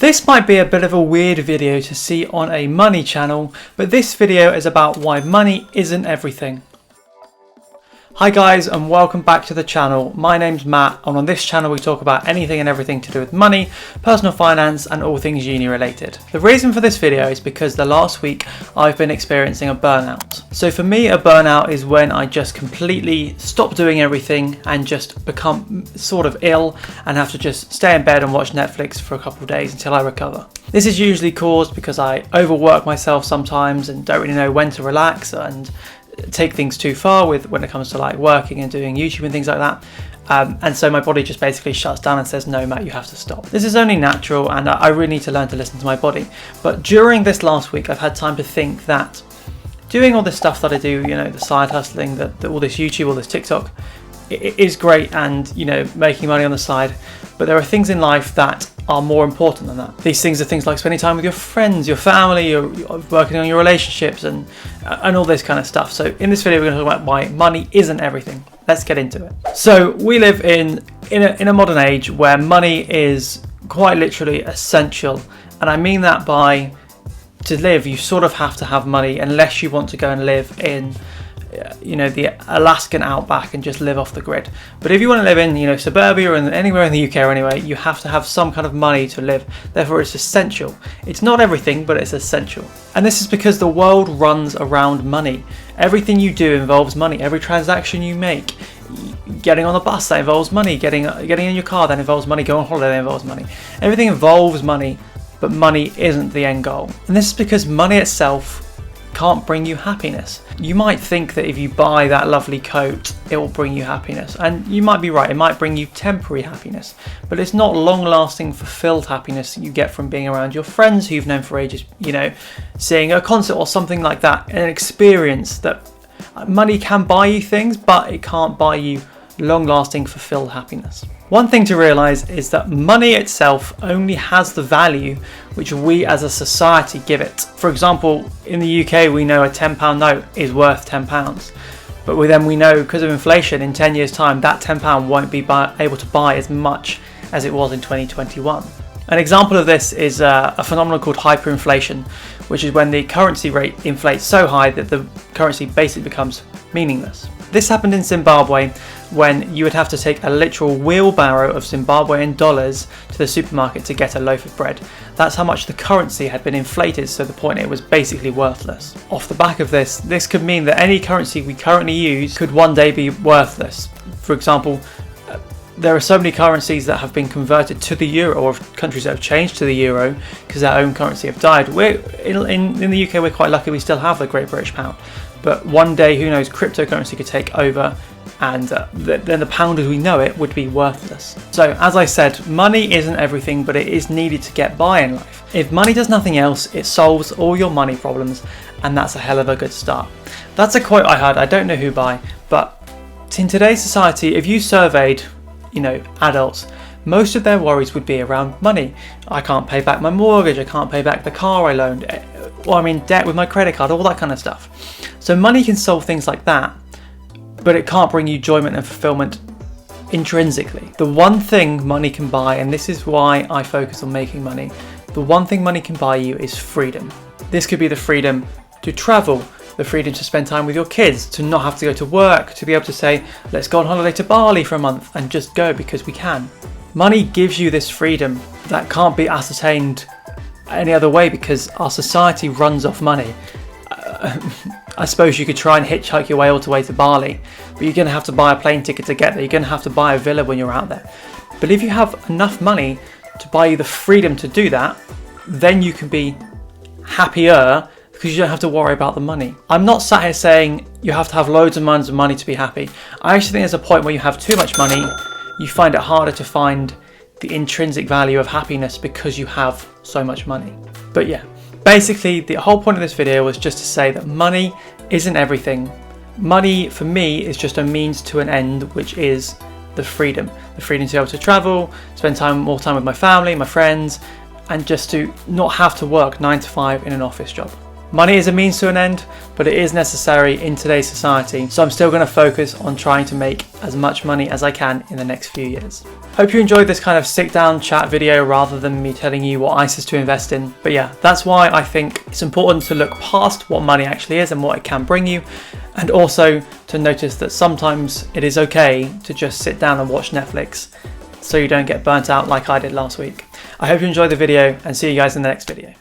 This might be a bit of a weird video to see on a money channel, but this video is about why money isn't everything. Hi guys and welcome back to the channel. My name's Matt and on this channel we talk about anything and everything to do with money, personal finance and all things uni related. The reason for this video is because the last week I've been experiencing a burnout. So for me a burnout is when I just completely stop doing everything and just become sort of ill and have to just stay in bed and watch Netflix for a couple of days until I recover. This is usually caused because I overwork myself sometimes and don't really know when to relax and take things too far when it comes to like working and doing YouTube and things like that. And so my body just basically shuts down and says, no, Matt, you have to stop. This is only natural and I really need to learn to listen to my body. But during this last week, I've had time to think that doing all this stuff that I do, you know, the side hustling, all this YouTube, all this TikTok, it is great and, you know, making money on the side. But there are things in life that are more important than that. These things are things like spending time with your friends, your family, you're working on your relationships and all this kind of stuff. So in this video, we're going to talk about why money isn't everything. Let's get into it. So we live in a modern age where money is quite literally essential. And I mean that by to live, you sort of have to have money unless you want to go and live in you know, the Alaskan outback and just live off the grid. But if you want to live in, you know, suburbia or anywhere in the UK or anyway, you have to have some kind of money to live. Therefore it's essential. It's not everything, but it's essential. And this is because the world runs around money. Everything you do involves money. Every transaction you make, getting on the bus, that involves money. Getting in your car, that involves money. Going on holiday, that involves money. Everything involves money, but money isn't the end goal. And this is because money itself can't bring you happiness. You might think that if you buy that lovely coat, it will bring you happiness. And you might be right, it might bring you temporary happiness, but it's not long-lasting, fulfilled happiness that you get from being around your friends who you've known for ages, you know, seeing a concert or something like that, an experience that money can buy you things, but it can't buy you long-lasting, fulfilled happiness. One thing to realise is that money itself only has the value which we as a society give it. For example, in the UK we know a £10 note is worth £10, but we know because of inflation in 10 years time that £10 won't be able to buy as much as it was in 2021. An example of this is a phenomenon called hyperinflation, which is when the currency rate inflates so high that the currency basically becomes meaningless. This happened in Zimbabwe when you would have to take a literal wheelbarrow of Zimbabwean dollars to the supermarket to get a loaf of bread. That's how much the currency had been inflated to the point it was basically worthless. Off the back of this could mean that any currency we currently use could one day be worthless. For example, there are so many currencies that have been converted to the euro, or countries that have changed to the euro because their own currency have died. In the UK we're quite lucky we still have the Great British Pound. But one day, who knows, cryptocurrency could take over and then the pound as we know it would be worthless. So as I said, money isn't everything, but it is needed to get by in life. If money does nothing else, it solves all your money problems, and that's a hell of a good start. That's a quote I heard, I don't know who by, but in today's society, if you surveyed, you know, adults, most of their worries would be around money. I can't pay back my mortgage, I can't pay back the car I loaned, or I'm in debt with my credit card, all that kind of stuff. So money can solve things like that, but it can't bring you enjoyment and fulfillment intrinsically. The one thing money can buy, and this is why I focus on making money, the one thing money can buy you is freedom. This could be the freedom to travel, the freedom to spend time with your kids, to not have to go to work, to be able to say, let's go on holiday to Bali for a month and just go because we can. Money gives you this freedom that can't be ascertained any other way because our society runs off money. I suppose you could try and hitchhike your way all the way to Bali, but you're going to have to buy a plane ticket to get there. You're going to have to buy a villa when you're out there. But if you have enough money to buy you the freedom to do that, then you can be happier because you don't have to worry about the money. I'm not sat here saying you have to have loads of money to be happy. I actually think there's a point where you have too much money, you find it harder to find the intrinsic value of happiness because you have so much money. But yeah, basically the whole point of this video was just to say that money isn't everything. Money for me is just a means to an end, which is the freedom. The freedom to be able to travel, spend more time with my family, my friends, and just to not have to work 9 to 5 in an office job. Money is a means to an end, but it is necessary in today's society, so I'm still going to focus on trying to make as much money as I can in the next few years. Hope you enjoyed this kind of sit down chat video rather than me telling you what ISAs to invest in. But yeah, that's why I think it's important to look past what money actually is and what it can bring you, and also to notice that sometimes it is okay to just sit down and watch Netflix so you don't get burnt out like I did last week. I hope you enjoyed the video and see you guys in the next video.